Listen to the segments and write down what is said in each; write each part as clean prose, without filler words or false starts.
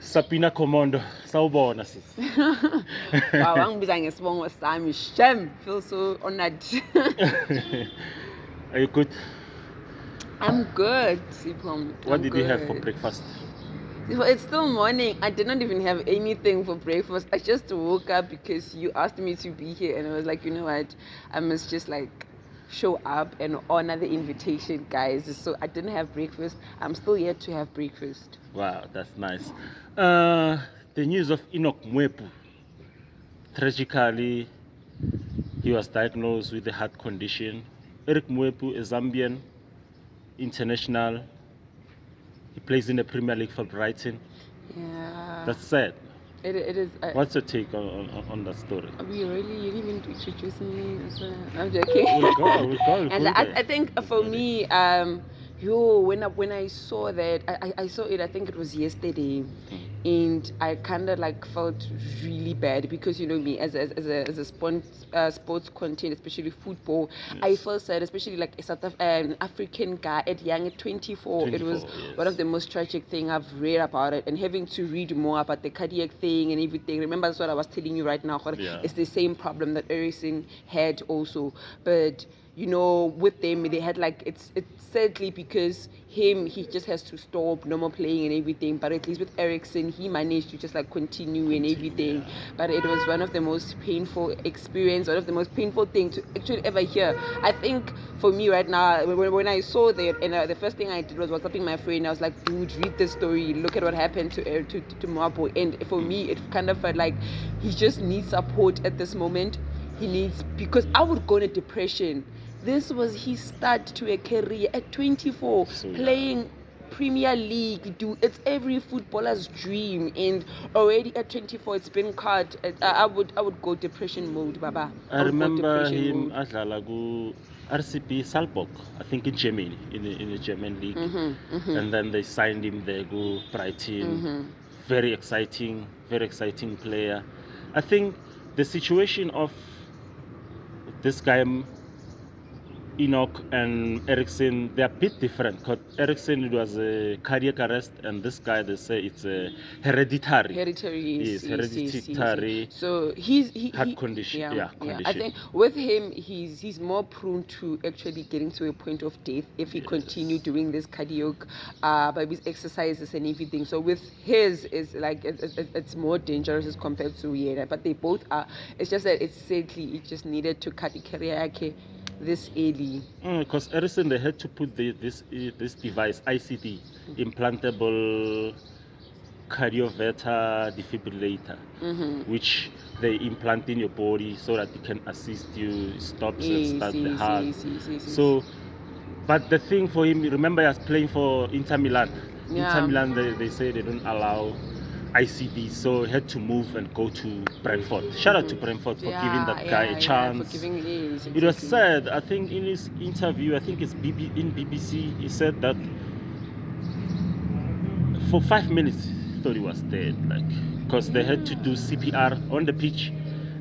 Sabina Khomondo, sawubona sis. Wow, angibiza ngesibongo sami. Shem, feel so honored. Are you good? I'm good, Sipom. What did you have for breakfast? It's still morning. I did not even have anything for breakfast. I just woke up because you asked me to be here, and I was like, you know what? I must just like show up and honor the invitation, guys. So I didn't have breakfast. I'm still yet to have breakfast. Wow, that's nice. The news of Enoch Mwepu. Tragically, he was diagnosed with a heart condition. Eric Mwepu, a Zambian international. He plays in the Premier League for Brighton. Yeah. That's sad. It is. What's your take on that story? Are we really? You didn't even introduce me. I'm joking. We'll go And there. I think We'll for go me, when I saw that, I saw it. I think it was yesterday, and I kind of like felt really bad because you know me as a sports content, especially football. Yes. I felt sad, especially like an African guy at young at 24. It was 24, yes. one of the most tragic thing I've read about it, and having to read more about the cardiac thing and everything. Remember, that's what I was telling you right now. Yeah. It's the same problem that Ericsson had also, but you know, with them they had like it's sadly because he just has to stop normal playing and everything. But at least with Ericsson, he managed to just like continue and everything. Yeah. But it was one of the most painful experience, one of the most painful thing to actually ever hear. I think for me right now, when I saw that, and the first thing I did was WhatsApping my friend. I was like, dude, read this story. Look at what happened to Mabo. And for me, it kind of felt like he just needs support at this moment. He needs, because I would go into depression. This was his start to a career at 24, So, yeah. playing Premier League. Dude, it's every footballer's dream, and already at 24, it's been cut. I would go depression mode, Baba. I would go remember depression him mode. adlala ku RCB Salzburg, I think in Germany, in the German league. And then they signed him there go Brighton. Very exciting player. I think the situation of this guy Enoch and Ericsson, they're a bit different. Because Ericsson, it was a cardiac arrest, and this guy, they say it's a hereditary. Yes. Hereditary. So heart condition. yeah. Condition. I think with him, he's more prone to actually getting to a point of death if he continue doing this cardiac, by his exercises and everything. So with his, is like it's more dangerous as compared to Rihanna. But they both are. It's just that it's sadly it just needed to cut the career this early. Because Ericsson, they had to put this device, ICD, implantable cardioverter defibrillator, which they implant in your body so that it can assist you, stops and start the heart. So, but the thing for him, remember, he was playing for Inter Milan. Yeah. Inter Milan, they say they don't allow ICD, so he had to move and go to Brentford. Shout out to Brentford for giving that guy a chance. For giving It was sad. I think in his interview, I think it's in BBC, he said that for 5 minutes he thought he was dead, like, because they had to do CPR on the pitch,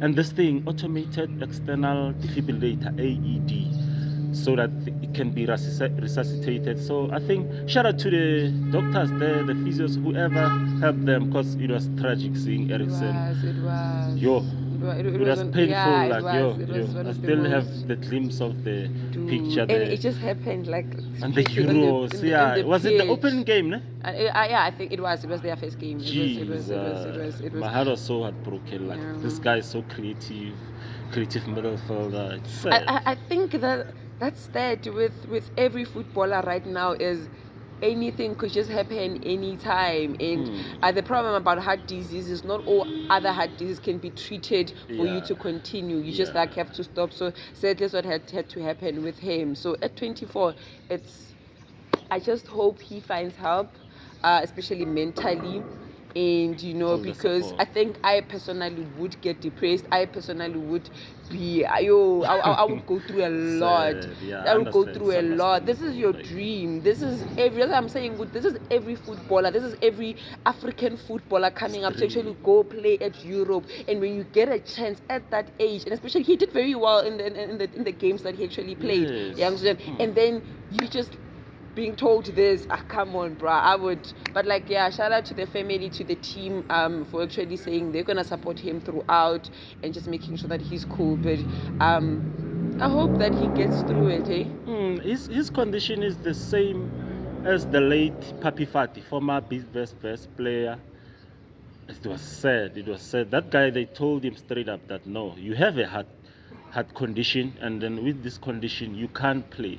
and this thing, automated external defibrillator, AED, so that it can be resuscitated. So I think shout out to the doctors there, the physios, whoever helped them, because it was tragic seeing Ericsson. It was. Yo, it was painful. Like it was one I of the still most, have the glimpse of the picture and there. it just happened like And the strictly on Euros, on the was it the opening pitch. game, ne? Yeah, I think it was their first game. Jeez, It was my heart was so heartbroken. Like, this guy is so creative midfielder. It's sad. I think that's that with every footballer right now is anything could just happen anytime. And the problem about heart disease is not all other heart diseases can be treated for you to continue. You just like have to stop. So sadly, that's what had to happen with him. So at 24, I just hope he finds help, especially mentally. And you know, because I think I personally would get depressed. I personally would be, I would go through a lot. I would go through a lot. This is your dream. This is every, as I'm saying, this is every footballer. This is every African footballer coming up to actually go play at Europe. And when you get a chance at that age, and especially he did very well in the games that he actually played, and then you just being told this, come on, bruh, I would. But like, yeah, shout out to the family, to the team, for actually saying they're gonna support him throughout and just making sure that he's cool. But I hope that he gets through it, eh? His condition is the same as the late Papi Fati, former best player. It was sad. It was sad. That guy, they told him straight up that no, you have a heart condition, and then with this condition, you can't play.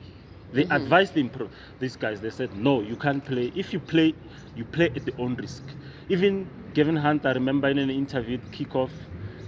They advised him, these guys, they said, no, you can't play. If you play, you play at your own risk. Even Kevin Hunt, I remember in an interview at kickoff,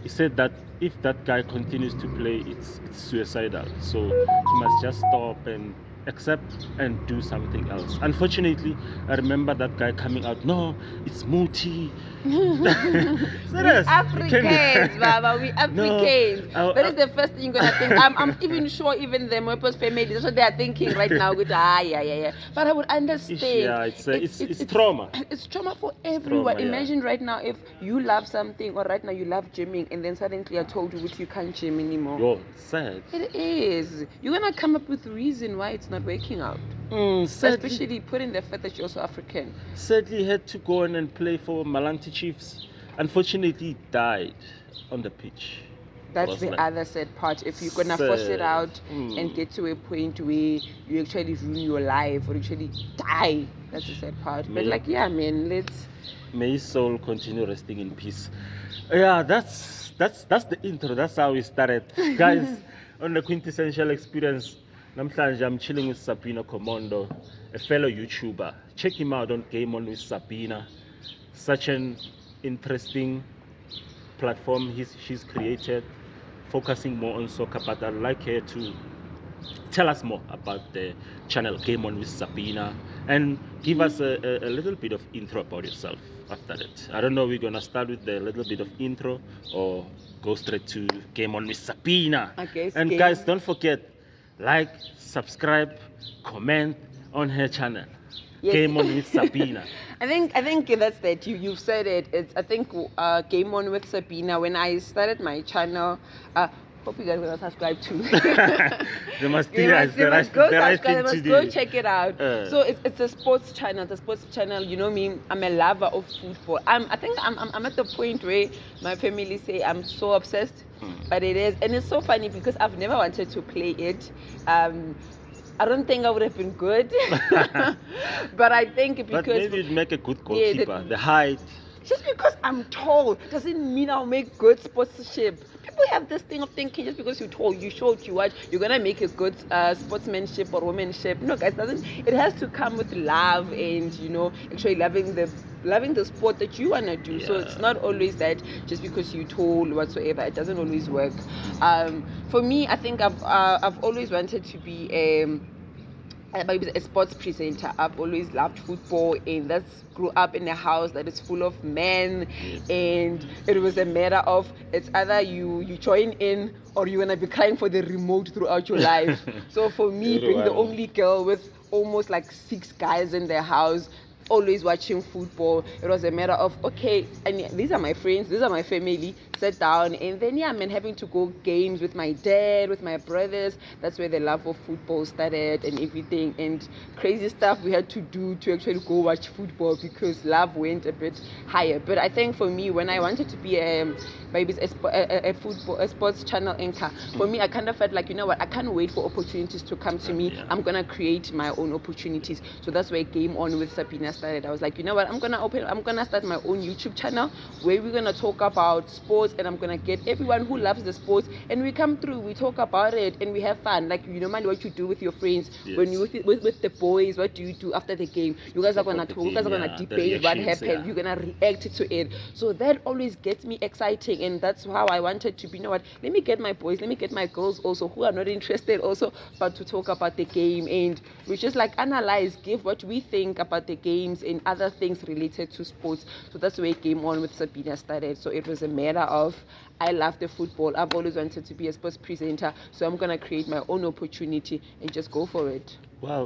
he said that if that guy continues to play, it's suicidal. So he must just stop and accept and do something else. Unfortunately, I remember that guy coming out, no, it's Muti. We Serious? You Africans, Baba, we No, Africans. That is the first thing you're gonna think. I'm even sure even the Mopos family, that's what they are thinking right now. Good, yeah. But I would understand. Yeah, it's trauma. It's trauma for It's everyone. trauma, yeah. Imagine right now if you love something, or right now you love gymming, and then suddenly you're told you can't gym anymore. Yo, sad. It is. You're gonna come up with reason why it's not working out. Sadly, Especially putting the fact that you're also African. Sadly, had to go on and play for Malanti Chiefs. Unfortunately, he died on the pitch. That's the other sad part. If you're gonna force it out and get to a point where you actually ruin your life or actually die, that's the sad part. But like, yeah, man, may his soul continue resting in peace. Yeah, that's the intro. That's how we started, guys. On the quintessential experience, namhlanje I'm chilling with Sabina Khomondo, a fellow YouTuber. Check him out on Game On with Sabina. Such an interesting platform she's created, focusing more on soccer. But I'd like her to tell us more about the channel Game On with Sabina and give us a little bit of intro about yourself after that. I don't know, we're gonna start with the little bit of intro or go straight to Game On with Sabina. I guess. And guys, don't forget, like, subscribe, comment on her channel. Yes. Game On with Sabina. I think that's that. You've said it. It's I think Game On with Sabina. When I started my channel, hope you guys will subscribe too. They must They must go subscribe. They must go check it out. So it's a sports channel. It's a sports channel. You know me. I'm a lover of football. I think I'm at the point where my family say I'm so obsessed, but it is, and it's so funny because I've never wanted to play it. I don't think I would have been good, but I think because. But maybe you'd make a good goalkeeper. The height. Just because I'm tall doesn't mean I'll make good sportsmanship. People have this thing of thinking just because you're tall, you short, you watch, you're gonna make a good sportsmanship or womanship. No, guys, doesn't. It has to come with love and actually loving the sport that you wanna do. So it's not always that just because you're tall whatsoever. It doesn't always work. For me, I think I've always wanted to be a sports presenter. I've always loved football, and that's grew up in a house that is full of men. Yes. And it was a matter of it's either you join in or you're gonna be crying for the remote throughout your life. So for me, being the only girl with almost like 6 guys in the house, always watching football, it was a matter of okay, and these are my friends, these are my family, sit down, and then yeah, man, having to go games with my dad, with my brothers. That's where the love of football started and everything, and crazy stuff we had to do to actually go watch football because love went a bit higher. But I think for me, when I wanted to be maybe a sports channel anchor, for me, I kind of felt like, you know what, I can't wait for opportunities to come to me. I'm gonna create my own opportunities. So that's where Game On with Sabina started. I was like, you know what, I'm gonna start my own YouTube channel where we're gonna talk about sports, and I'm gonna get everyone who loves the sports, and we come through, we talk about it, and we have fun. Like, you know, mind what you do with your friends. Yes. When you with the boys, what do you do after the game? You guys are gonna talk, you guys are gonna debate what happened, you're gonna react to it. So that always gets me exciting, and that's how I wanted to be. You know what, let me get my boys, let me get my girls also who are not interested also, but to talk about the game, and we just like analyze, give what we think about the games and other things related to sports. So that's where Game On with Sabina started. So it was a matter of, I love the football, I've always wanted to be a sports presenter, so I'm gonna create my own opportunity and just go for it. Wow,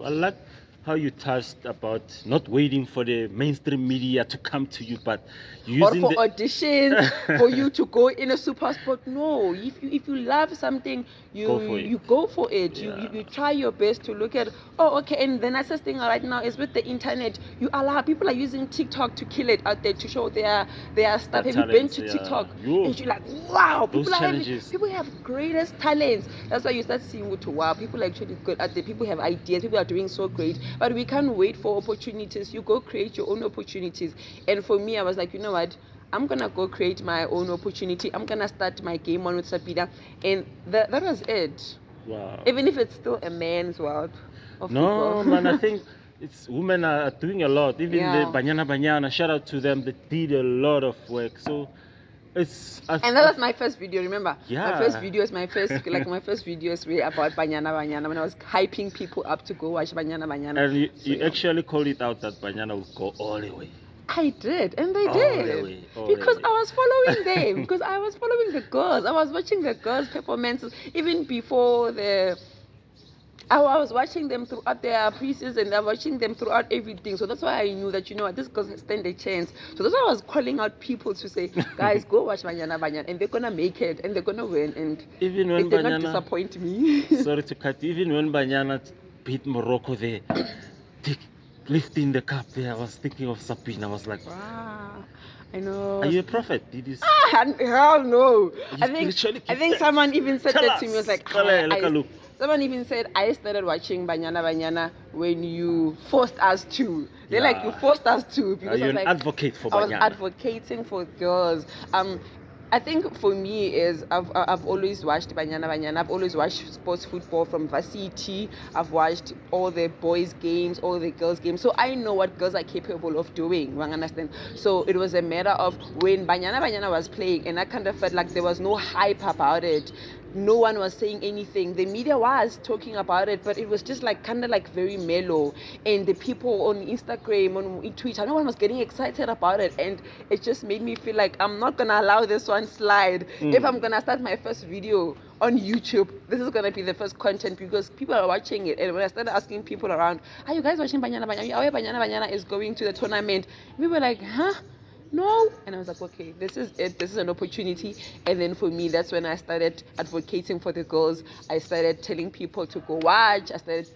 how you touched about not waiting for the mainstream media to come to you, but Or using for the auditions for you to go in a super sport. No, if you love something, go for it. you go for it. Yeah. You try your best to look at, oh, okay. And the nicest thing right now is with the internet, you allow people are using TikTok to kill it out there to show their stuff. That Have you been talents, to yeah. TikTok? You, And you're like, wow, those challenges. people have greatest talents. That's why you start seeing what, wow, people are actually good at the people have ideas, people are doing so great, but we can't wait for opportunities. You go create your own opportunities. And for me, I was like, you know what, I'm gonna go create my own opportunity. I'm gonna start my game on with Sabina, and that was it. Wow. Even if it's still a man's world of football. No, man, I think it's women are doing a lot. Even the Yeah. Banyana, shout out to them. They did a lot of work. So it's, And that was my first video. Remember, my first yeah. videos, my first videos were about Banyana when I was hyping people up to go watch Banyana. And So you yeah. actually called it out that Banyana will go all the way. I did, and they All the did. way, all the Because way. I was following them, because I was following the girls. I was watching the girls' performances even before I was watching them throughout their preseason. I was watching them throughout everything. So that's why I knew that, you know what, this girls stand a chance. So that's why I was calling out people to say, guys, go watch Banyana, and they're going to make it, and they're going to win. And Even they when did not Banyana, disappoint me. sorry to cut you, even when Banyana beat Morocco there, lifting the cup there, I was thinking of Sabina. I was like, Wow. I are know. you a prophet? Did this? Hell no. Are you I think spiritually I think gifted? someone even said Tell that to me. It was us. like Look a look. someone even said I started watching Banyana when you forced us to. They're like, you Yeah. forced us to, Are because I you was an like, advocate for I was Banyana? advocating for girls. I think for me is I've always watched Banyana. I've always watched sports football from varsity. I've watched all the boys games, all the girls games. So I know what girls are capable of doing. You understand? So it was a matter of when Banyana was playing, and I kind of felt like there was no hype about it. No one was saying anything. The media was talking about it, but it was just like kind of like very mellow. And the people on Instagram, on Twitter, no one was getting excited about it. And it just made me feel like I'm not gonna allow this one slide. If I'm gonna start my first video on YouTube, this is gonna be the first content, because people are watching it. And when I started asking people around, are you guys watching Banyana? Banyana is going to the tournament. We were like, huh? No. And I was like, okay, this is it. This is an opportunity. And then for me, that's when I started advocating for the girls. I started telling people to go watch. I started,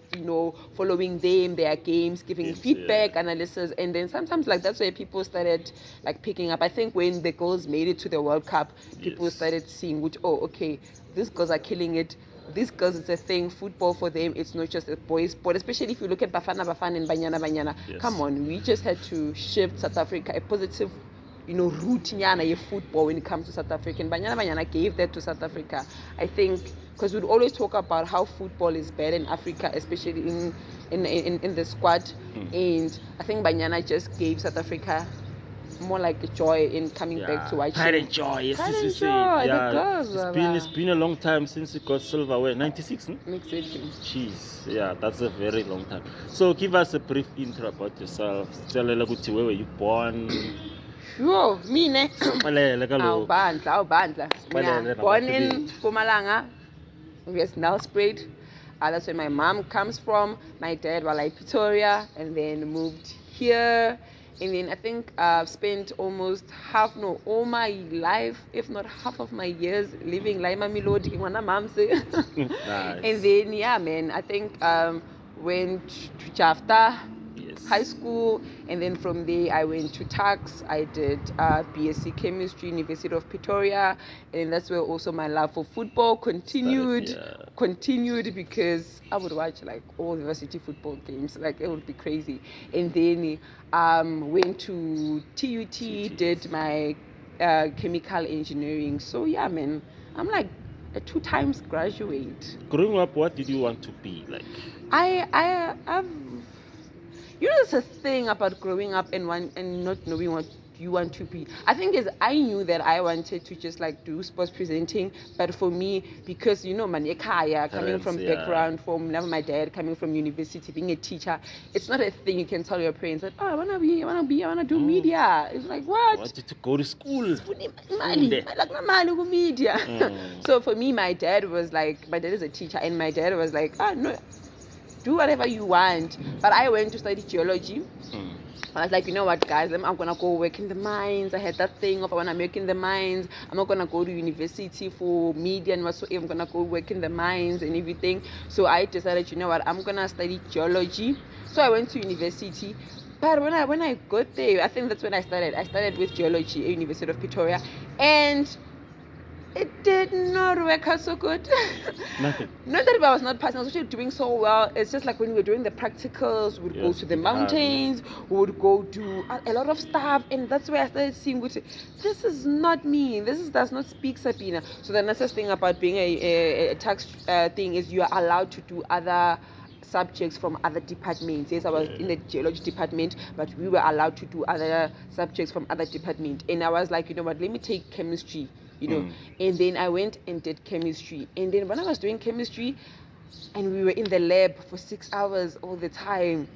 following them, their games, giving Games, yeah. feedback, analysis. And then sometimes, like, that's where people started, like, picking up. I think when the girls made it to the World Cup, people Yes. started seeing, which, oh, okay, these girls are killing it. These girls, it's a thing. Football for them, it's not just a boys' sport. Especially if you look at Bafana and Banyana. Come Yes. on, we just had to shift South Africa a positive, route nyana ye football when it comes to South Africa. And Banyana gave that to South Africa. I think because we'd always talk about how football is bad in Africa, especially in the squad. And I think Banyana just gave South Africa more like a joy in coming back Yeah. to Pride watching. and joy, yes, Pride as we and say. joy, the Yeah. girls It's are been it's been a long time since we got silverware. 96, hmm? exactly. Jeez, yeah, that's a very long time. So give us a brief intro about yourself. Tell us where were you born? Sure, mine. Sixelele kaloku. Awubandla. Mina Sixelele born nabantu in bethu. Mpumalanga, yes, Nelspruit. That's where my mom comes from. My dad was like Pretoria, and then moved here. And then I think I've spent almost half, no, all my life, if not half of my years, living like Mamelodi, Ngwana Mamse. And Nice. then, yeah, man, I think went to Jafta High Yes. School, and then from there I went to tax. I did BSc chemistry, University of Pretoria, and that's where also my love for football Started, continued. yeah. Continued because I would watch like all the varsity football games, like it would be crazy. And then went to TUT, did my chemical engineering. So yeah, man, I'm like a 2 times graduate. Growing up, what did you want to be like? I've there's a thing about growing up and not knowing what you want to be. I think is I knew that I wanted to just like do sports presenting, but for me, because Maniekaya coming Parents, from yeah. background from never my dad coming from university, being a teacher, it's not a thing you can tell your parents that, oh, I wanna do Oh, media. It's like, I what? wanted to go to school. Sifuna Funde. like imali media. Mm. So for me, my dad is a teacher, and my dad was like, no, do whatever you want. But I went to study geology. Mm. I was like, you know what, guys, I'm gonna go work in the mines. I had that thing of I wanna work in the mines. I'm not gonna go to university for media and whatsoever. I'm gonna go work in the mines and everything. So I decided, you know what, I'm gonna study geology. So I went to university. But when I got there, I think that's when I started. I started with geology at University of Pretoria, and it did not work out so good. Nothing. Not that I was not passing, I was actually doing so well. It's just like when we were doing the practicals, we would go Yes, to the bit hard, yeah. mountains, we would go do a lot of stuff, and that's where I started seeing, which this is not me. Does not speak Sabina. So the nicest thing about being a tax thing is you are allowed to do other subjects from other departments. Yes, I was in the Okay. geology department, but we were allowed to do other subjects from other department. And I was like, you know what, let me take chemistry, you know. Mm. And then I went and did chemistry. And then when I was doing chemistry, and we were in the lab for 6 hours all the time.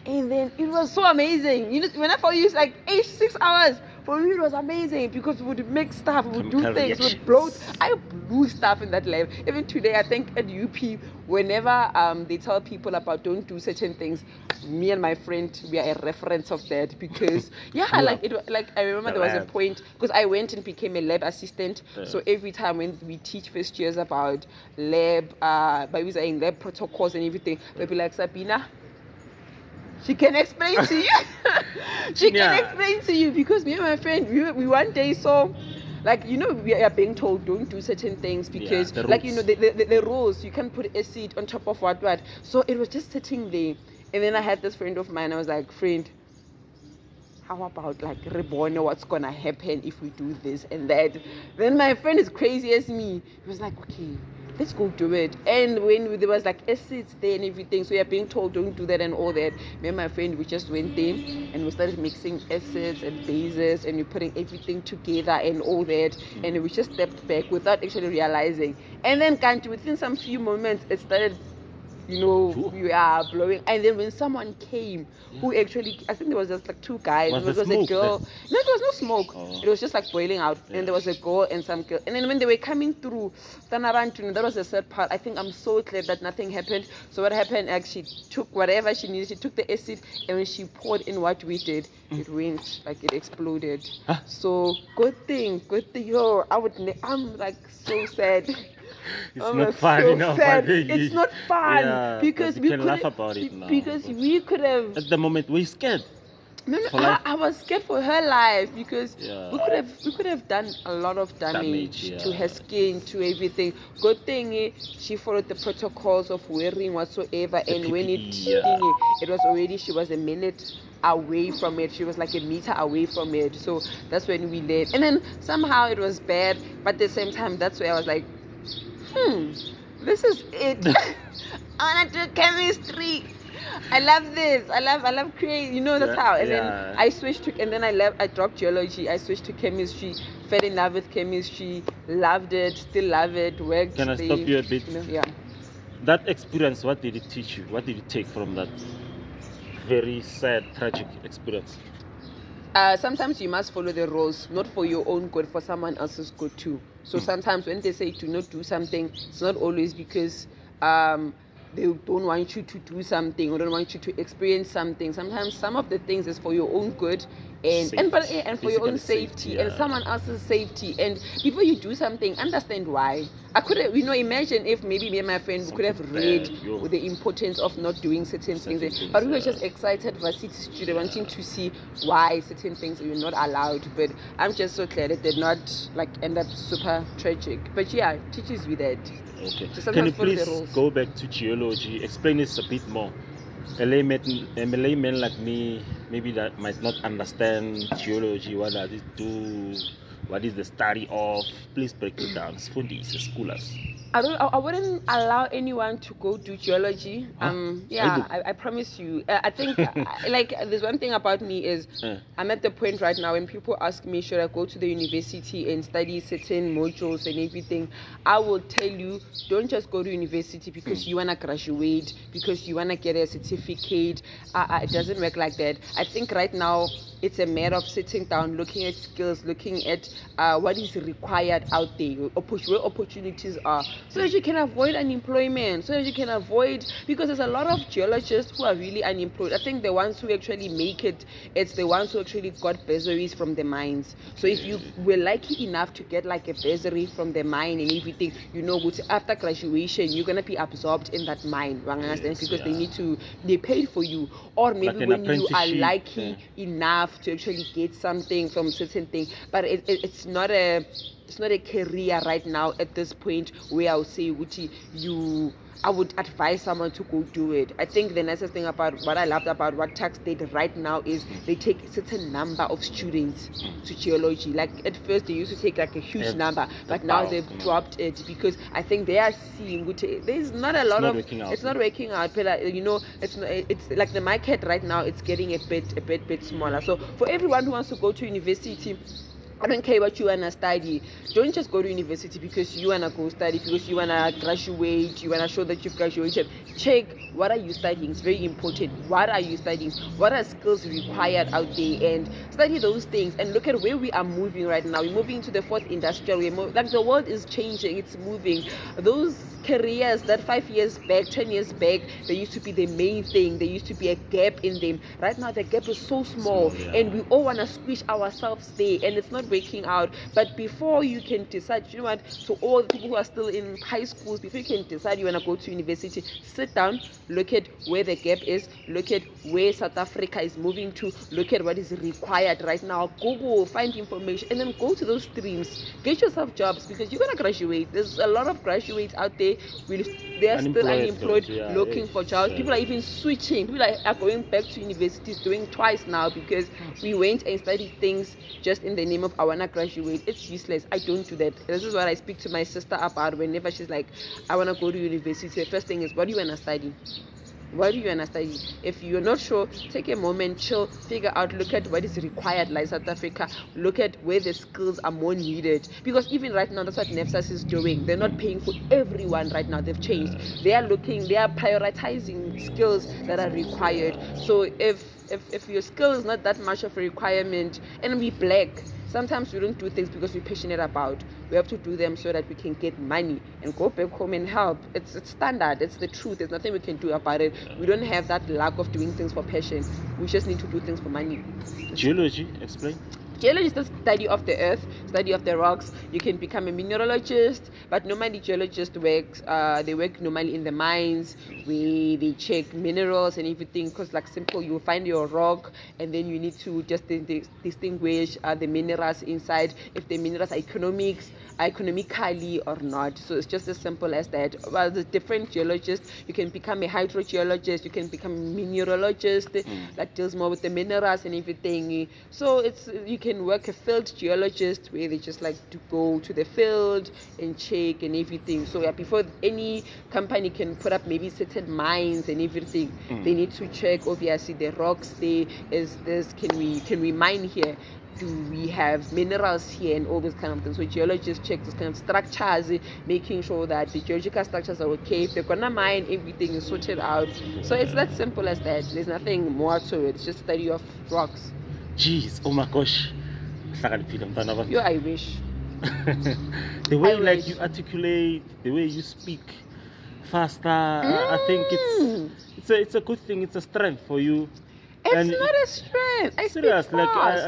And then it was so amazing. You know, when I you, it's like 6 hours. For me, it was amazing because we would make stuff, we would do Chemical things, we would blow. reactions. I blew stuff in that lab. Even today, I think at UP, whenever they tell people about don't do certain things, me and my friend, we are a reference of that because yeah, Blew like up like I remember the there was a lab. point because I went and became a lab assistant. So every time when we teach first years about lab, by using lab protocols and everything, they'll be like, Sabina, she can explain to you. She can Genius. explain to you because me and my friend, we one day saw, like, you know, we are being told don't do certain things Yeah, because, the like, you know, roots. the rules, you can't put acid on top of what. So it was just sitting there. And then I had this friend of mine, I was like, friend, how about like reborn, what's gonna happen if we do this and that? Then my friend is crazy as me. He was like, okay, let's go do it. And when there was like acids there and everything, so you're being told don't do that and all that, me and my friend, we just went there and we started mixing acids and bases and we're putting everything together and all that, and we just stepped back without actually realizing. And then within some few moments it started, you know, Phew. we are blowing. And then when someone came, Yeah. who actually, I think there was just like two guys, Was and the it was a smoke there? girl. No, it was no smoke. Oh, It was just like boiling out. And yeah. there was a girl and some girl. And then when they were coming through, that was the sad part. I think I'm so glad that nothing happened. So what happened, actually, took whatever she needed. She took the acid, and when she poured in what we did, it went like it exploded. Huh? So good thing, good thing. Yo, I'm like so sad. It's I'm not like funny so now, but sad. It's not fun yeah, but because you we can could laugh about it now. because But we could have. at the moment, we're scared No, no, for life. I was scared for her life because Yeah, we could have done a lot of damage. damage to her Yeah, skin, to everything. Good thing she followed the protocols of wearing whatsoever, the and when PPE. Yeah. it was already, she was a minute away from it. She was like a meter away from it. So that's when we left. And then somehow it was bad, but at the same time, that's where I was like, this is it. I want to do chemistry. I love this. I love create. You know, that's Yeah, how. And then yeah. I switched to, and then I dropped geology. I switched to chemistry. Fell in love with chemistry. Loved it. Still love it. Can Worked I stop there. you a bit? You know, yeah. That experience, what did it teach you? What did you take from that very sad, tragic experience? Sometimes you must follow the rules, not for your own good, for someone else's good too. So sometimes when they say to not do something, it's not always because um, they don't want you to do something or don't want you to experience something. Sometimes some of the things is for your own good, Safety, and for your own basically safety. safety and Yeah, someone else's safety. And before you do something, understand why. I could have, imagine if maybe me and my friend we could something have read bad. Yo, the importance of not doing certain things, certain but things. we were Yeah, just excited, varsity student, wanting yeah. to see why certain things you're not allowed. But I'm just so glad it did not like end up super tragic. But yeah, it teaches you that. Okay. Just Can sometimes you follow the please rules. go back to geology? Explain this a bit more. A layman like me, maybe that might not understand geology. What does it do? What is the study of? Please break it down. Sfundis, school us. I wouldn't allow anyone to go do geology. Huh? Why Yeah, do? I promise you. I think like there's one thing about me is Eh, I'm at the point right now when people ask me should I go to the university and study certain modules and everything, I will tell you don't just go to university because you wanna graduate, because you wanna get a certificate. It doesn't work like that. I think right now it's a matter of sitting down, looking at skills, looking at what is required out there, where opportunities are, so that you can avoid unemployment, so that you can avoid, because there's a lot of geologists who are really unemployed. I think the ones who actually make it, it's the ones who actually got bursaries from the mines. So if you Okay. were lucky enough to get like a bursary from the mine and everything, you know, after graduation, you're gonna be absorbed in that mine, understand? Yes, Because yeah. they paid for you. Or Like maybe an when you are apprenticeship. lucky enough to actually get something from certain thing, but it's not a career right now at this point where I would say, Guti, I would advise someone to go do it. I think the nicest thing about what I loved about what tax did right now is they take a certain number of students to geology. Like at first they used to take like a huge Ev- number, the but now bulk, they've dropped it because I think they are seeing there's not a it's lot not of, working out. it's not working out. But it's like the market right now. It's getting a bit smaller. So for everyone who wants to go to university, I don't care what you wanna study. Don't just go to university because you wanna go study, because you wanna graduate, you wanna show that you've graduated. Check, what are you studying? It's very important. What are you studying? What are skills required out there? And study those things and look at where we are moving right now. We're moving to the fourth industrial. Like the world is changing, it's moving. Those careers that 5 years back, 10 years back, they used to be the main thing. There used to be a gap in them. Right now the gap is so small, Small, yeah. and we all wanna squish ourselves there, and it's not working out. But before you can decide, you know what, to all the people who are still in high schools, before you can decide you want to go to university, sit down, look at where the gap is, look at where South Africa is moving to, look at what is required right now, Google, find information, and then go to those streams, get yourself jobs, because you're going to graduate. There's a lot of graduates out there, they are still Unemployed though, unemployed, yeah. looking for jobs. Sad. People are even switching. People are going back to universities, doing twice now, because we went and studied things just in the name of I wanna graduate. It's useless. I don't do that. This is what I speak to my sister about whenever she's like, I wanna go to university. The first thing is, what do you wanna study? What do you wanna study? If you're not sure, take a moment, chill, figure out, look at what is required like South Africa, look at where the skills are more needed. Because even right now, that's what NEFSAS is doing. They're not paying for everyone right now. They've changed. They are prioritizing skills that are required. So if your skill is not that much of a requirement, and we black, sometimes we don't do things because we're passionate about. We have to do them so that we can get money and go back home and help. It's standard. It's the truth. There's nothing we can do about it. We don't have that lack of doing things for passion. We just need to do things for money. Geology, explain. Geology is the study of the earth, study of the rocks. You can become a mineralogist, but normally geologists work. They work normally in the mines where they check minerals and everything. Because, like simple, you find your rock, and then you need to just distinguish the minerals inside, if the minerals are economically or not. So it's just as simple as that. Well, the different geologists, you can become a hydrogeologist, you can become a mineralogist that deals more with the minerals and everything. So you can work a field geologist, where they just like to go to the field and check and everything. So yeah, before any company can put up maybe certain mines and everything, they need to check obviously the rocks. There is this, can we mine here? Do we have minerals here, and all those kind of things? So geologists check those kind of structures, making sure that the geological structures are okay. If they're gonna mine, everything is sorted out. So it's that simple as that. There's nothing more to it. It's just study of rocks. Jeez, oh my gosh. Hlakaniphile mntwana You, abantu. I wish. The I way like you wish. articulate, the way you speak faster, I think Mm, it's a good thing. It's a strength for you, it's and not a strength. I speak serious like fast.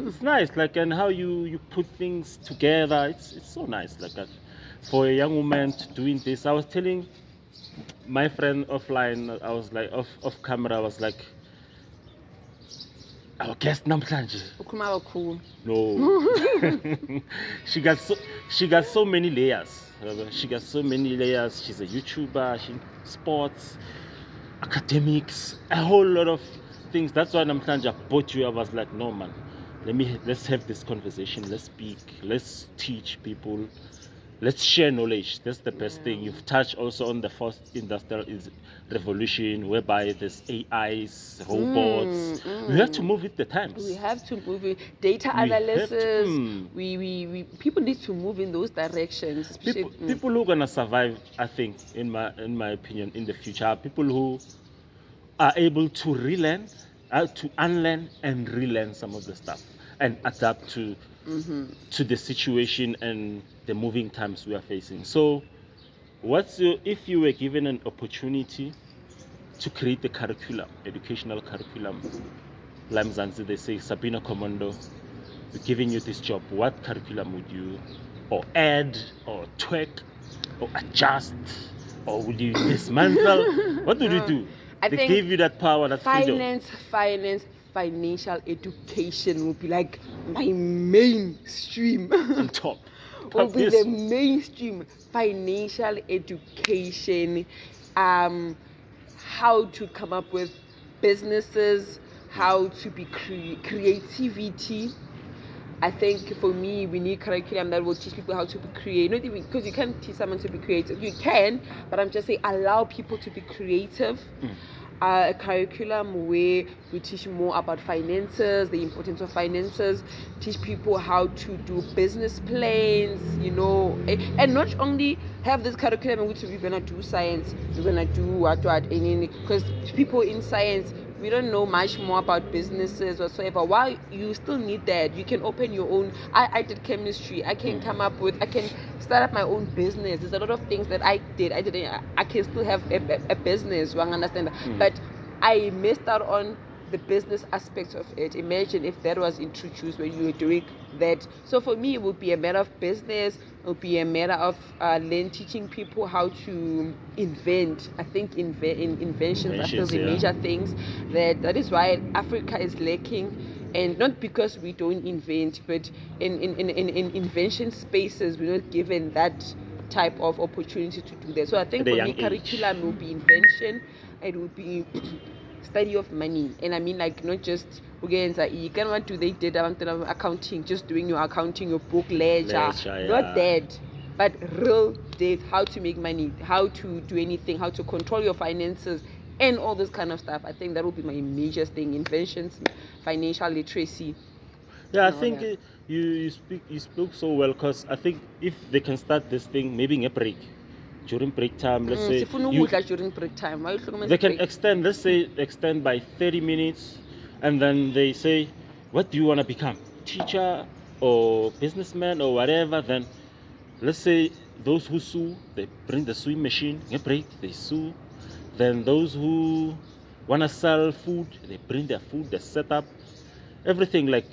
it's nice like, and how you put things together. It's so nice like for a young woman to doing this. I was telling my friend offline. I was like off camera. I was like, our guest namhlanje. Ukhuluma kakhulu. No, she got so she got so many layers. She got so many layers. She's a YouTuber. She sports, academics, a whole lot of things. That's why namhlanje bought you. I was like, no man, let's have this conversation. Let's speak. Let's teach people. Let's share knowledge. That's the best thing. Yeah. You've touched also on the first industrial revolution, whereby there's AIs, robots. We have to Mm. move with the We times. have to move in data We have to. analysis. We people need to move in those directions, especially. People who are gonna survive, I think, in my opinion, in the future, are people who are able to relearn, to unlearn and relearn some of the stuff and adapt to the situation and the moving times we are facing. So, if you were given an opportunity to create the curriculum, educational curriculum, Lamzanzi, they say, Sabina Khomondo, we're giving you this job, what curriculum would you or add or tweak or adjust, or would you dismantle? What would you do? I They think gave you that power, that freedom. Financial education will be like my mainstream. On top. Will be Yes. the mainstream. Financial education, how to come up with businesses, how to be creativity. I think for me, we need curriculum that will teach people how to be creative. Not even because you can't teach someone to be creative. You can, but I'm just saying allow people to be creative. A curriculum where we teach more about finances, the importance of finances, teach people how to do business plans, and not only have this curriculum in which we're gonna do science, we're gonna do what, because people in science, we don't know much more about businesses whatsoever. Why you still need that? You can open your own. I did chemistry. I can I can start up my own business. There's a lot of things that I did. I can still have a business. You understand? But I missed out on the business aspect of it. Imagine if that was introduced when you were doing that. So for me, it would be a matter of business. It would be a matter of teaching people how to invent. I think in inventions are still the major things. That is why Africa is lacking, and not because we don't invent, but in invention spaces we're not given that type of opportunity to do that. So I think At a for young me, age. curriculum will be invention. It will be study of money, and I mean like not just you can want to they did accounting, just doing your accounting, your book ledger, not that, but real debt, how to make money, how to do anything, how to control your finances, and all this kind of stuff. I think that will be my major thing: inventions, financial literacy. Yeah, I think you spoke so well, because I think if they can start this thing maybe in a break, during break time, let's say during break time. Why you they can extend, let's say extend by 30 minutes, and then they say, what do you want to become, teacher or businessman or whatever? Then let's say those who sew, they bring the sewing machine in a break, they sew. Then those who want to sell food, they bring their food, they set up everything, like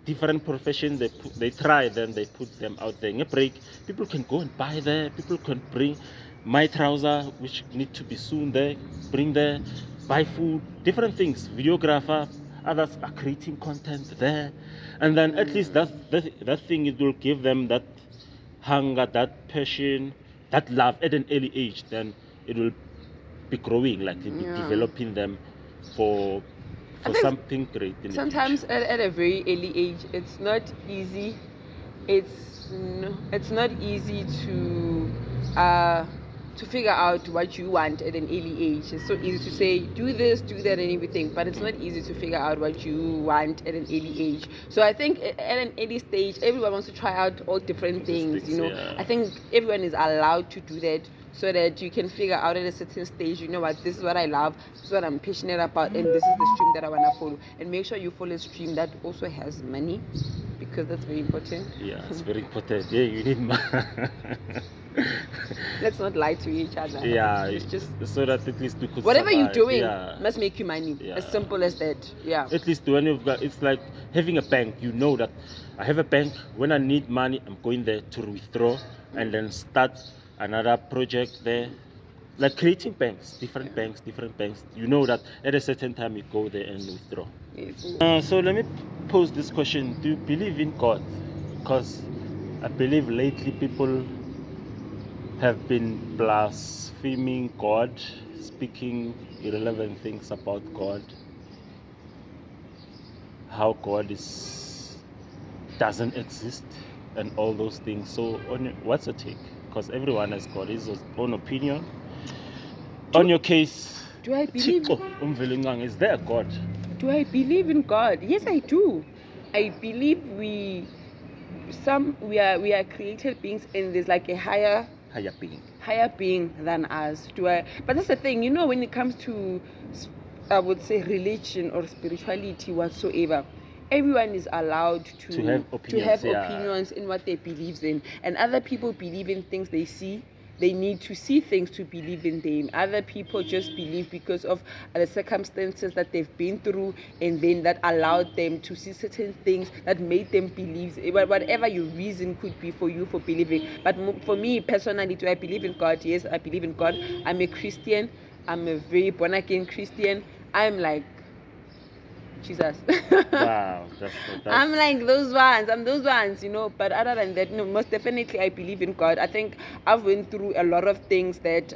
different professions, they try, then they put them out there in a break. People can go and buy there. People can bring my trouser, which need to be sewn there, bring there, buy food, different things. Videographer, others are creating content there, and then at least that thing, it will give them that hunger, that passion, that love at an early age. Then it will be growing, like it will be developing them for something great in the sometimes future. at a very early age it's not easy. It's not easy to figure out what you want at an early age. It's so easy to say do this, do that, and everything, but it's not easy to figure out what you want at an early age. So I think at an early stage everyone wants to try out all different things, I think everyone is allowed to do that, so that you can figure out at a certain stage, what, this is what I love, this is what I'm passionate about, and this is the stream that I want to follow. And make sure you follow a stream that also has money, because that's very important. Yeah, it's very important. Yeah, you need money. Let's not lie to each other. Yeah, It's just so that at least we could whatever you're survive. doing Yeah, must make you money. yeah. As simple as that. Yeah. At least when you've got, it's like having a bank. You know that I have a bank. When I need money, I'm going there to withdraw and then start another project there. Like creating banks, different banks, different banks. You know that at a certain time you go there and withdraw. So let me pose this question: do you believe in God? Because I believe lately people have been blaspheming God, speaking irrelevant things about God, how God is doesn't exist, and all those things. So, what's your take? Because everyone has got his own opinion. On your case, Do I believe? Is there a God? Do I believe in God? Yes, I do. I believe we are created beings, and there's like a higher being than us. But that's the thing, when it comes to I would say religion or spirituality whatsoever, everyone is allowed To have to opinions, have yeah. opinions in what they believe in, and other people believe in things they see. They need to see things to believe in them. Other people just believe because of the circumstances that they've been through, and then that allowed them to see certain things that made them believe. Whatever your reason could be for you for believing. But for me personally, do I believe in God? Yes, I believe in God. I'm a Christian. I'm a very born again Christian. I'm like Jesus. Wow, that's I'm like those ones. I'm those ones, you know. But other than that, no, most definitely I believe in God. I think I've went through a lot of things that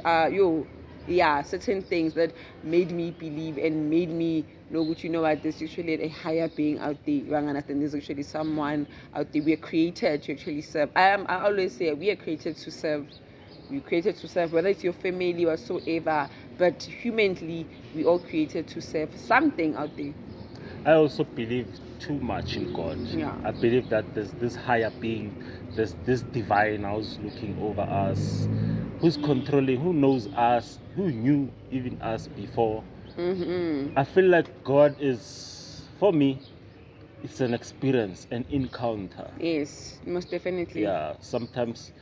yeah, certain things that made me believe and made me know what you know what there's actually a higher being out there. You understand? There's actually someone out there. We are created to actually serve. I always say we are created to serve. We created to serve, whether it's your family whatsoever. But humanly, we all created to serve something out there. I also believe too much in God. Yeah. I believe that there's this higher being, there's this divine who's looking over us, who's controlling, who knows us, who knew even us before. I feel like God is, for me, it's an experience, an encounter. Yes, most definitely. Yeah, sometimes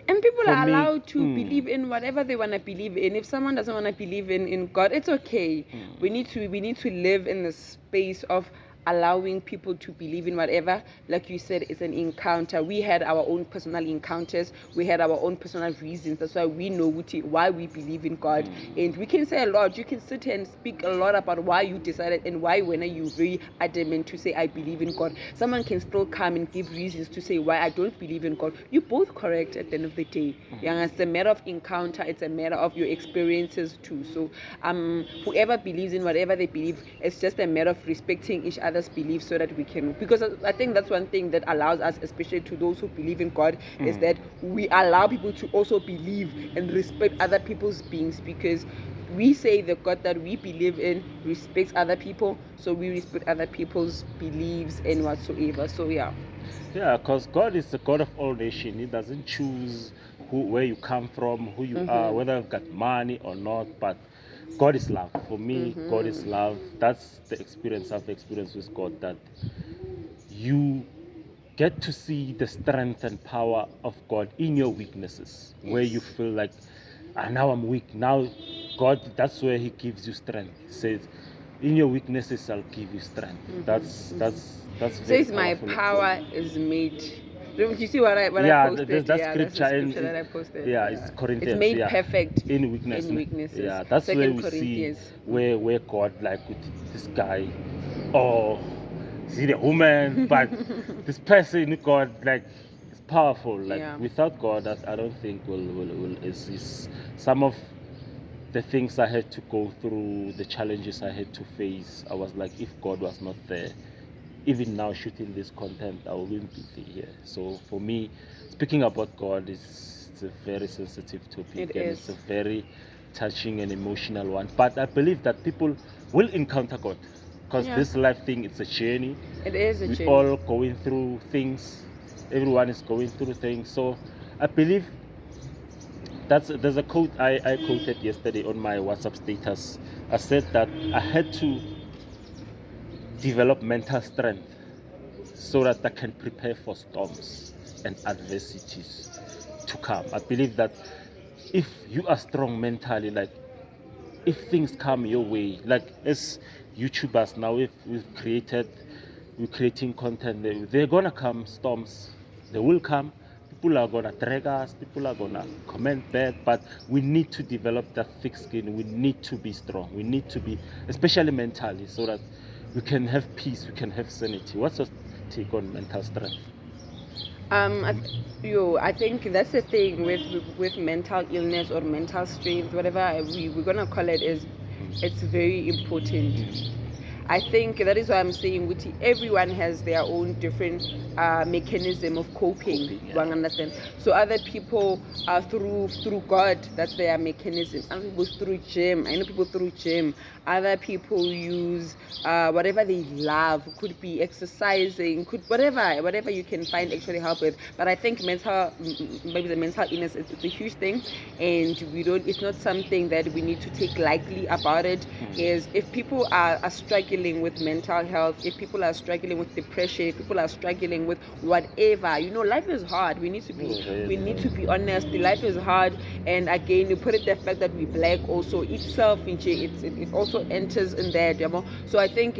And people for are me, allowed to believe in whatever they want to believe in. If someone doesn't want to believe in God, it's okay. We need to live in the space of allowing people to believe in whatever. Like you said, it's an encounter. We had our own personal encounters. We had our own personal reasons. That's why we know why we believe in God. And we can say a lot. You can sit and speak a lot about why you decided and why when are you very adamant to say I believe in God. Someone can still come and give reasons to say why I don't believe in God. You're both correct at the end of the day. Yeah, it's a matter of encounter. It's a matter of your experiences too. So whoever believes in whatever they believe, it's just a matter of respecting each other's beliefs so that we can, because I think that's one thing that allows us, especially to those who believe in God, is that we allow people to also believe and respect other people's beings, because we say the God that we believe in respects other people, so we respect other people's beliefs and whatsoever. So yeah. yeah, because God is the God of all nations. He doesn't choose where you come from, who you are, whether you've got money or not. But God is love. For me, God is love. That's the experience I've experienced with God. That you get to see the strength and power of God in your weaknesses, where you Yes. feel like, now I'm weak. Now, God, that's where He gives you strength. He says, in your weaknesses, I'll give you strength. That's very Says my powerful of God. power is made. Don't you see what I Yeah, there's posted? that Yeah, that's the scripture scripture that I posted. yeah, it's Yeah, it's Corinthians. made Yeah, perfect in weakness. in weaknesses. Yeah, that's where Second we see Corinthians. where God, like with this guy, oh, see the woman, but this person, God, like, is powerful. Like, Yeah. without God, I don't think will is some of the things I had to go through, the challenges I had to face. I was like, if God was not there, even now shooting this content, I wouldn't be here. So for me, speaking about God is, it's a very sensitive topic, It and it's a is. very touching and emotional one. But I believe that people will encounter God, because Yeah. this life thing, it's a journey. It is a We journey. all going through things. Everyone is going through things. So I believe there's a quote I quoted yesterday on my WhatsApp status. I said that I had to develop mental strength so that I can prepare for storms and adversities to come. I believe that if you are strong mentally, like, if things come your way, like as YouTubers now, if we're creating content, they're gonna come storms. They will come. People are gonna drag us. People are gonna comment bad. But we need to develop that thick skin. We need to be strong. We need to be, especially mentally, so that we can have peace. We can have sanity. What's your take on mental strength? I think that's the thing with mental illness or mental strength, whatever we're gonna call it, is it's very important. I think that is why I'm saying Guti, everyone has their own different mechanism of coping. Coping, yeah. One understand. So other people are through God, that's their mechanism. Other people through gym. I know people through gym. Other people use whatever they love. Could be exercising, could whatever you can find actually help with. But I think maybe the mental illness, it's a huge thing, and we don't. It's not something that we need to take lightly about it. Is if people are struggling with mental health, if people are struggling with depression, if people are struggling with whatever, life is hard. We need to be honest. The life is hard, and again, you put it the fact that we're black also itself, it also enters in there. So I think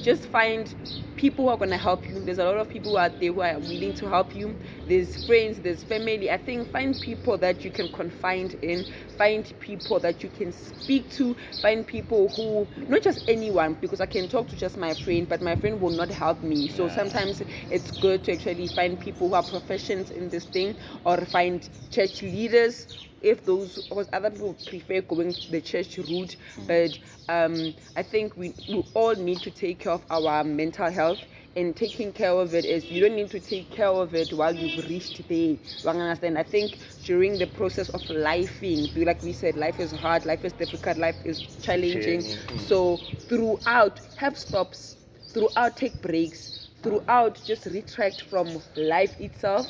just find people who are going to help you. There's a lot of people out there who are willing to help you. There's friends, there's family. I think find people that you can confide in, find people that you can speak to, find people who, not just anyone, because I can talk to just my friend, but my friend will not help me. So sometimes it's good to actually find people who are professions in this thing, or find church leaders, if those, because other people prefer going the church route. But I think we all need to take care of our mental health, and taking care of it is, you don't need to take care of it while you've reached there. You understand? I think during the process of lifing, like we said, life is hard, life is difficult, life is challenging. So throughout, have stops, throughout take breaks, throughout just retract from life itself.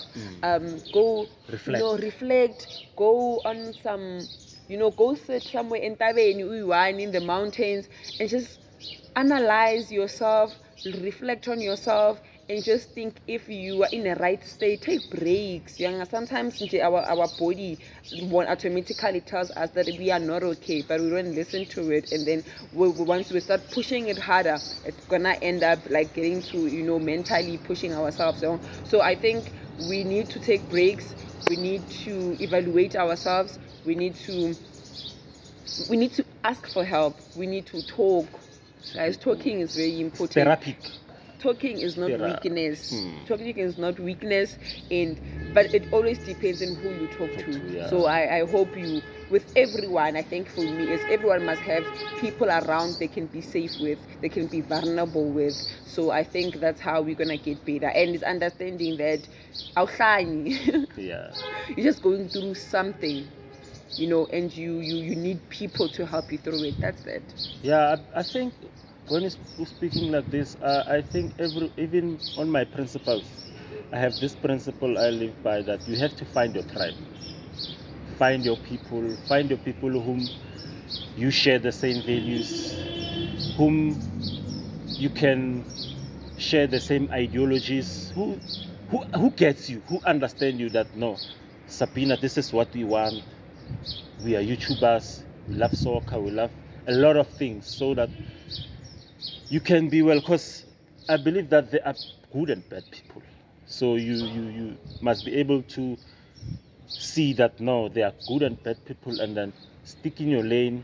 Go reflect, go on some, go sit somewhere in Tabeni, in the mountains, and just analyze yourself, reflect on yourself, and just think if you are in a right state. Take breaks. Sometimes our body automatically tells us that we are not okay, but we don't listen to it, and then once we start pushing it harder, it's gonna end up like getting to mentally pushing ourselves. So I think we need to take breaks. We need to evaluate ourselves. We need to ask for help. We need to talk. Guys, talking is very important. Therapeutic. Talking is not weakness. Talking is not weakness, but it always depends on who you talk to. Yeah. So I hope with everyone, I think for me is everyone must have people around they can be safe with, they can be vulnerable with. So I think that's how we're gonna get better. And it's understanding that Yeah. you're just going through something, and you need people to help you through it. That's it. Yeah, I think when it's speaking like this, I think even on my principles, I have this principle I live by, that you have to find your tribe, find your people whom you share the same values, whom you can share the same ideologies, who gets you, who understand you, that no, Sabina, this is what we want. We are YouTubers, we love soccer, we love a lot of things, so that you can be well, because I believe that there are good and bad people. So you must be able to see that no, there are good and bad people, and then stick in your lane,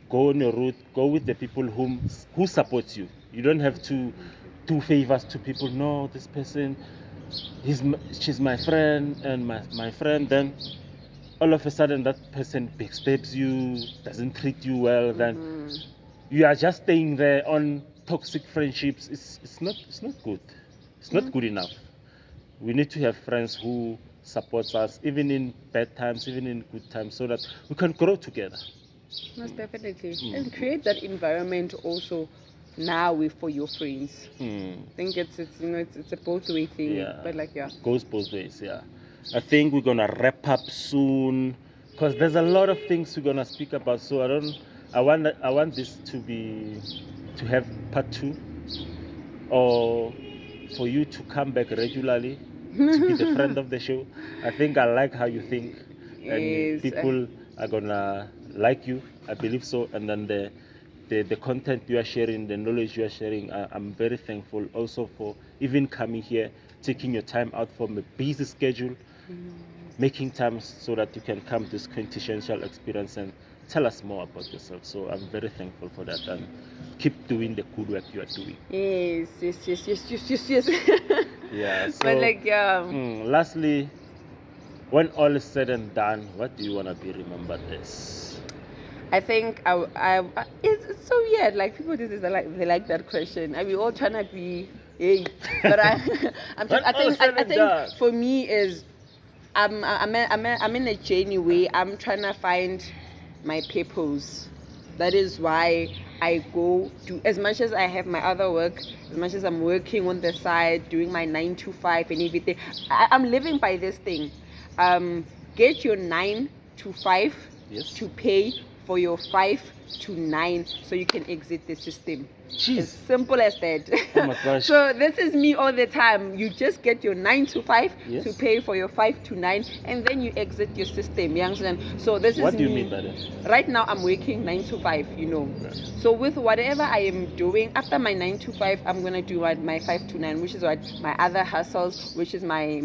go on your route, go with the people who supports you. You don't have to do favors to people. No, this person, she's my friend, and my friend, then all of a sudden that person backstabs you, doesn't treat you well, then you are just staying there on toxic friendships. It's not good. It's not good enough. We need to have friends who supports us, even in bad times, even in good times, so that we can grow together. Most definitely. And create that environment also now for your friends. I think it's a both way thing. Yeah. But Goes both ways, yeah. I think we're gonna wrap up soon, because there's a lot of things we're gonna speak about. So I want this to have part 2, or for you to come back regularly, to be the friend of the show. I think I like how you think, and Yes. people are gonna like you. I believe so. And then the content you are sharing, the knowledge you are sharing, I'm very thankful also for even coming here, taking your time out from a busy schedule, making time so that you can come to this quintessential experience and tell us more about yourself. So I'm very thankful for that, and keep doing the good work you are doing. Yes. Yeah. So, but lastly, when all is said and done, what do you want to be remembered as? I think it's so weird. Like people these days, they like that question. I mean, all trying to be, hey, but I'm just. When all said I and think done. for me is I'm in a journey where I'm trying to find my purpose. That is why I go do as much as I have my other work, as much as I'm working on the side, doing my 9 to 5 and everything. I'm living by this thing. Um, get your 9 to 5 Yes. to pay for your 5 to 9 so you can exit the system. As Jeez. simple as that. Oh my gosh. So this is me all the time. You just get your 9 to 5 to Yes. pay for your 5 to 9, and then you exit your system. You understand? So this is What do you mean me. by that? Right now, I'm working 9 to 5. Right. So with whatever I am doing after my 9 to 5, I'm gonna do my 5 to 9, which is what my other hustles, which is my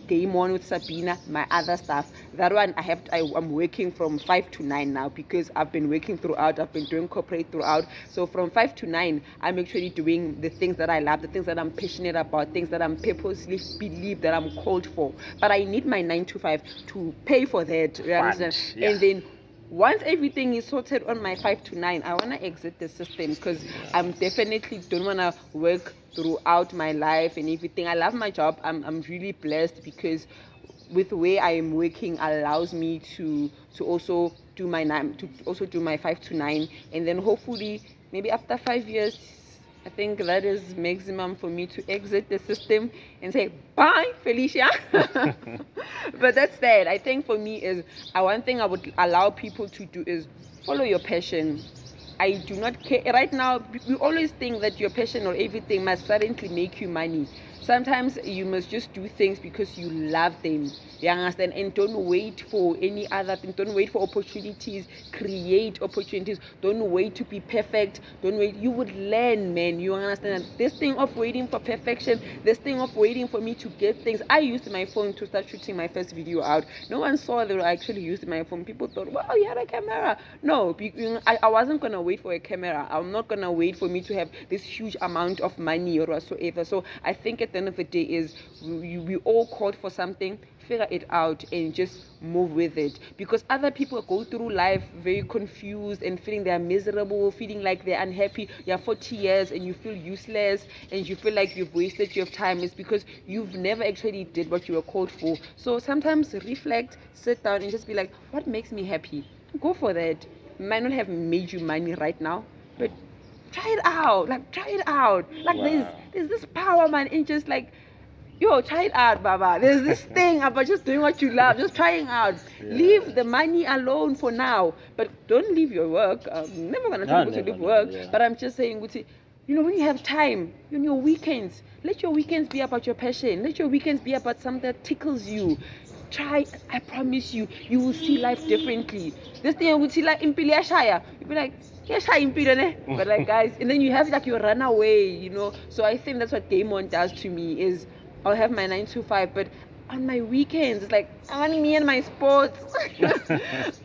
game on with Sabina, my other stuff. That one I'm working from 5 to 9 now because I've been working throughout. I've been doing corporate throughout. So from 5 to 9, I'm actually doing the things that I love, the things that I'm passionate about, things that I'm purposely believe that I'm called for. But I need my 9 to 5 to pay for that. You understand? Fund. Yeah. And then once everything is sorted on my 5 to 9, I want to exit the system because I'm definitely don't want to work throughout my life and everything. I love my job. I'm really blessed because with the way I am working allows me to also do my 5 to 9, and then hopefully maybe after 5 years, I think that is maximum for me to exit the system and say bye, Felicia. But that's that. I think for me is one thing I would allow people to do is follow your passion. I do not care. Right now, we always think that your passion or everything must suddenly make you money. Sometimes you must just do things because you love them. You understand? And don't wait for any other thing. Don't wait for opportunities. Create opportunities. Don't wait to be perfect. Don't wait. You would learn, man. You understand? This thing of waiting for perfection, this thing of waiting for me to get things. I used my phone to start shooting my first video out. No one saw that I actually used my phone. People thought, wow, you had a camera. No, I wasn't going to wait for a camera. I'm not going to wait for me to have this huge amount of money or whatsoever. So I think at the end of the day is we all called for something. Figure it out and just move with it, because other people go through life very confused and feeling they're miserable, feeling like they're unhappy. You're 40 years and you feel useless and you feel like you've wasted your time. It's because you've never actually did what you were called for. So sometimes reflect, sit down and just be like, what makes me happy? Go for that. Might not have made you money right now, but try it out. Like try it out. Like Wow. there's this power, man, in just like, yo, try it out, Baba. There's this thing about just doing what you love, just trying out. Yeah. Leave the money alone for now, but don't leave your work. I'm never gonna tell No, people to never, leave never. work, Yeah. but I'm just saying, when you have time, on your weekends, let your weekends be about your passion. Let your weekends be about something that tickles you. Try, I promise you, you will see life differently. This thing would see like impili shaya. You'll be like, yes, I impili, ne? But like guys, and then you have like your run away. So I think that's what Game On does to me is I'll have my 9 to 5, but on my weekends, it's like I want me and my sports.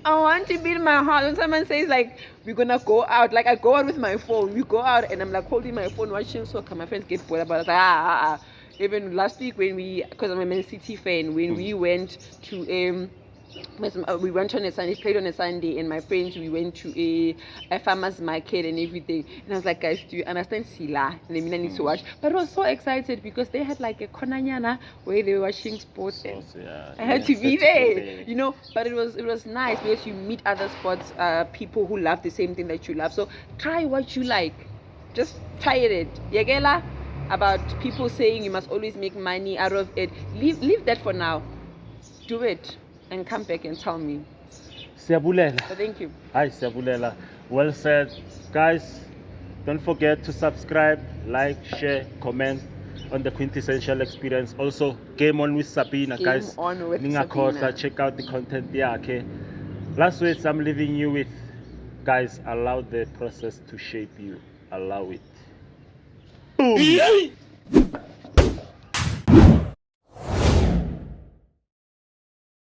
I want to be in my house. When someone says like we're gonna go out, like I go out with my phone. We go out and I'm like holding my phone watching soccer. My friends get bored about it. Like, Even last week when because I'm a Man City fan, when we went to we went on a Sunday, played on a Sunday, and my friends, we went to a farmer's market and everything. And I was like, guys, do you understand Sila? And then I need to watch. But I was so excited because they had like a konanyana where they were watching sports, So, and yeah, I you had to be had to go there, there. But it was nice because you meet other sports people who love the same thing that you love. So try what you like. Just try it. Yagela, about people saying you must always make money out of it. Leave that for now. Do it and come back and tell me. Siyabulela. So thank you. Hi, Siyabulela. Well said. Guys, don't forget to subscribe, like, share, comment on the quintessential experience. Also, Game On with Sabina, Game guys. on with Ningakhohlwa, Sabina. check out the content yakhe. Last words I'm leaving you with, guys, allow the process to shape you. Allow it. Boom!